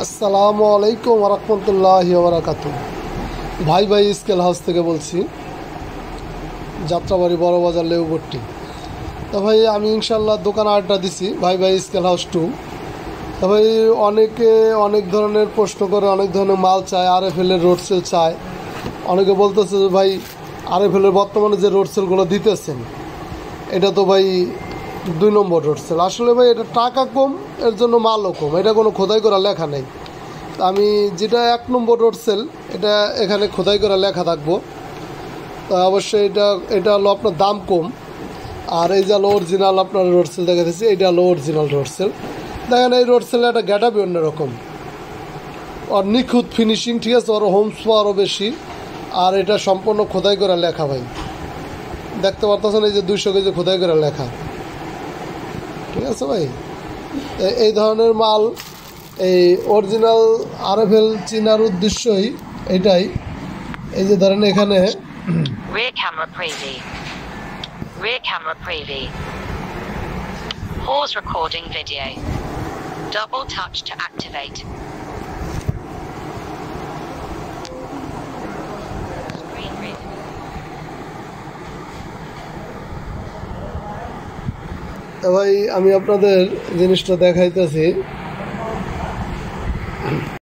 আসসালামু আলাইকুম রহমতুল্লাহি ওয়া বারাকাতুহু। ভাই ভাই স্কেল হাউস থেকে বলছি, যাত্রাবাড়ি বড় বাজার লেউবট্টি। তো ভাই আমি ইনশাল্লাহ দোকান আড্ডা দিছি ভাই ভাই স্কেল হাউস 2। তো ভাই অনেকে অনেক ধরনের প্রশ্ন করে, অনেক ধরনের মাল চায়, RFL-এর রোড সেল চায়। অনেকে বলতেছে যে ভাই RFL-এর বর্তমানে যে রোড সেলগুলো দিতেছেন এটা তো ভাই 2 নম্বর রোড সেল। আসলে ভাই এটা টাকা কম, এর জন্য মালও কম, এটা কোনো খোদাই করা লেখা নেই। আমি যেটা 1 নম্বর রোড সেল এটা এখানে খোদাই করে লেখা থাকবো। তা অবশ্যই এটা হলো আপনার দাম কম। আর এই যে হলো অরিজিনাল আপনার রোড সেল দেখাতেছি, এটা হলো অরিজিনাল রোড সেল। দেখেন এই রোড সেলে একটা গ্যাটাপি অন্যরকম, আর নিখুঁত ফিনিশিং, ঠিক আছে, ওর হোমস আরও বেশি। আর এটা সম্পূর্ণ খোদাই করে লেখা ভাই, দেখতে পারতেছেন এই যে 200 কেজি খোদাই করে লেখা, ঠিক আছে ভাই। এই ধরনের মাল এই অরিজিনাল RFL চিনার উদ্দেশ্যই এটাই। এই যে ধরেন এখানে Rear camera preview. Rear camera preview. Pause recording video. Double touch to activate. Screen read. ভাই আমি আপনাদের জিনিসটা দেখাইতেছি।